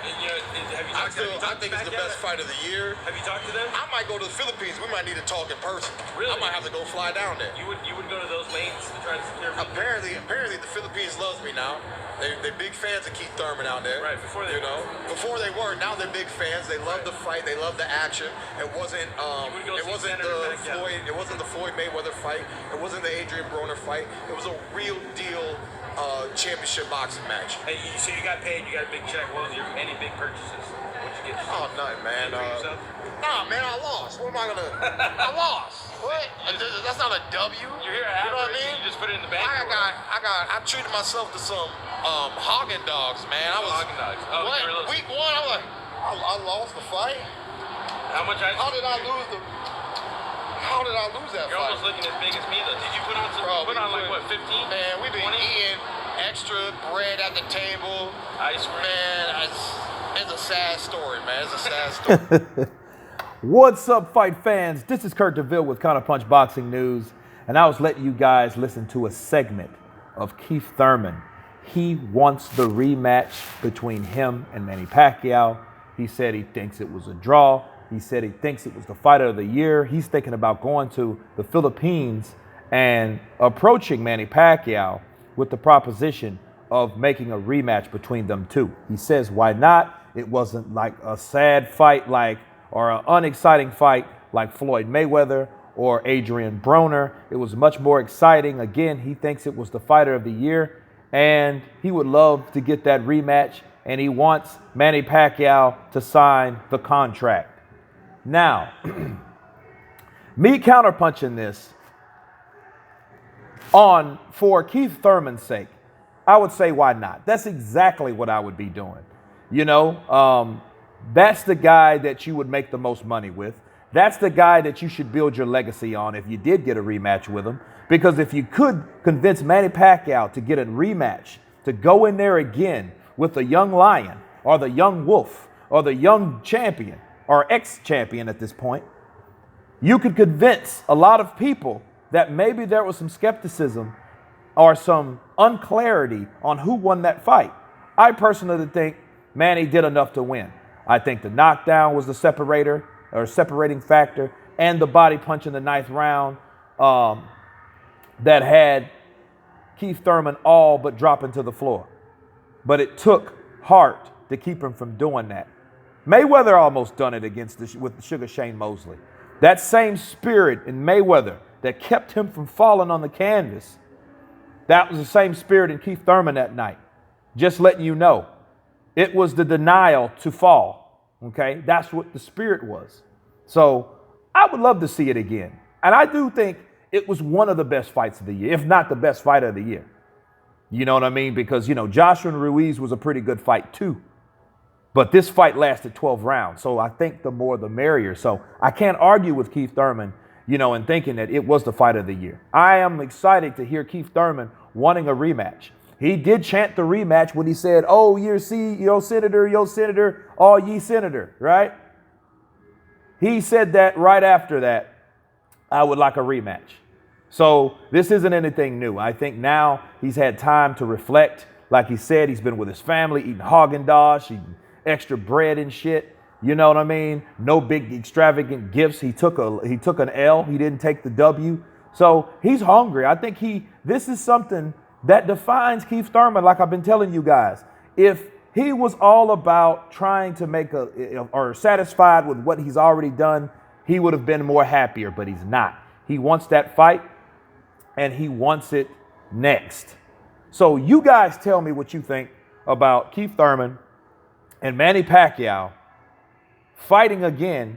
You know, have you talked I think it's the best fight of the year. Have you talked to them? I might go to the Philippines. We might need to talk in person. Really? I might have to go fly down there. You would go to those lanes to try to secure. Apparently the Philippines loves me now. They're big fans of Keith Thurman out there. Right, before they before they weren't. Now they're big fans. They love the fight. They love the action. It wasn't the Floyd Mayweather fight. It wasn't the Adrian Broner fight. It was a real deal championship boxing match. Hey, so you got paid. You got a big check. What was any big purchases? What'd you get? Oh, nothing, man. Nah, man, I lost. What am I gonna? I lost. What? That's not a W. You're here You know what I mean? You just put it in the bank. I treated myself to some Haagen dogs, man. Haagen dogs. Oh, what? Week 1, I'm like, I lost the fight. How much? How did I lose that You're fight? almost looking as big as me, though. Did you put on some? Like what, 15? Man, we've been eating extra bread at the table. Ice cream. Man, it's a sad story, man. It's a sad story. What's up, fight fans? This is Kurt DeVille with Counterpunch Boxing News, and I was letting you guys listen to a segment of Keith Thurman. He wants the rematch between him and Manny Pacquiao. He said he thinks it was a draw. He said he thinks it was the fighter of the year. He's thinking about going to the Philippines and approaching Manny Pacquiao with the proposition of making a rematch between them two. He says, why not? It wasn't like a sad fight or an unexciting fight like Floyd Mayweather or Adrian Broner. It was much more exciting. Again, he thinks it was the fighter of the year, and he would love to get that rematch, and he wants Manny Pacquiao to sign the contract. Now, me counterpunching this for Keith Thurman's sake, I would say, why not? That's exactly what I would be doing. That's the guy that you would make the most money with. That's the guy that you should build your legacy on if you did get a rematch with him. Because if you could convince Manny Pacquiao to get a rematch, to go in there again with the young lion or the young wolf or the young champion or ex-champion at this point, you could convince a lot of people that maybe there was some skepticism or some unclarity on who won that fight. I personally think Manny did enough to win. I think the knockdown was the separating factor, and the body punch in the 9th round that had Keith Thurman all but dropping to the floor. But it took heart to keep him from doing that. Mayweather almost done it with Sugar Shane Mosley. That same spirit in Mayweather that kept him from falling on the canvas, that was the same spirit in Keith Thurman that night. Just letting you know. It was the denial to fall, okay? That's what the spirit was. So I would love to see it again. And I do think it was one of the best fights of the year, if not the best fight of the year. You know what I mean? Because, Joshua Ruiz was a pretty good fight too. But this fight lasted 12 rounds. So I think the more the merrier. So I can't argue with Keith Thurman, in thinking that it was the fight of the year. I am excited to hear Keith Thurman wanting a rematch. He did chant the rematch when he said, "Oh, yo senator, all ye senator," right? He said that right after that, I would like a rematch. So this isn't anything new. I think now he's had time to reflect. Like he said, he's been with his family, eating Haagen Dazs, eating extra bread and shit. You know what I mean? No big extravagant gifts. He took an L. He didn't take the W. So he's hungry. I think this is something that defines Keith Thurman, like I've been telling you guys. If he was all about trying to or satisfied with what he's already done, he would have been more happier, but he's not. He wants that fight, and he wants it next. So you guys tell me what you think about Keith Thurman and Manny Pacquiao fighting again.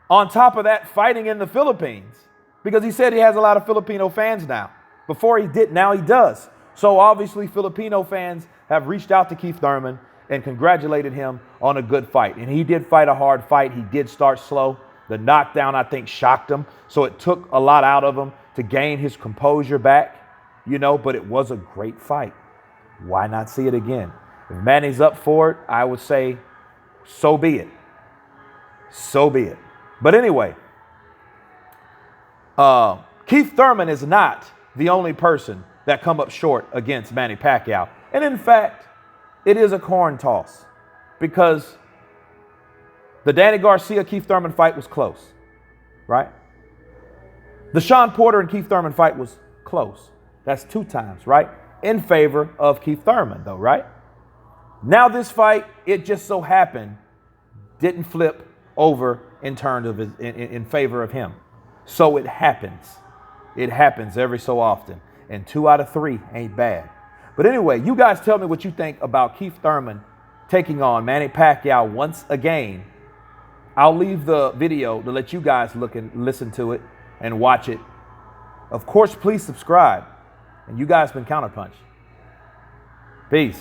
On top of that, fighting in the Philippines, because he said he has a lot of Filipino fans now. Before he did, now he does. So obviously Filipino fans have reached out to Keith Thurman and congratulated him on a good fight. And he did fight a hard fight. He did start slow. The knockdown, I think, shocked him. So it took a lot out of him to gain his composure back, but it was a great fight. Why not see it again? If Manny's up for it, I would say, so be it. So be it. But anyway, Keith Thurman is not the only person that come up short against Manny Pacquiao. And in fact, it is a coin toss. because the Danny Garcia-Keith Thurman fight was close, right? The Sean Porter and Keith Thurman fight was close. That's 2 times, right? In favor of Keith Thurman, though, right? Now this fight, it just so happened, didn't flip over in terms of in favor of him. So it happens. It happens every so often. And 2 out of 3 ain't bad. But anyway, you guys tell me what you think about Keith Thurman taking on Manny Pacquiao once again. I'll leave the video to let you guys look and listen to it and watch it. Of course, please subscribe. And you guys been Counterpunch. Peace.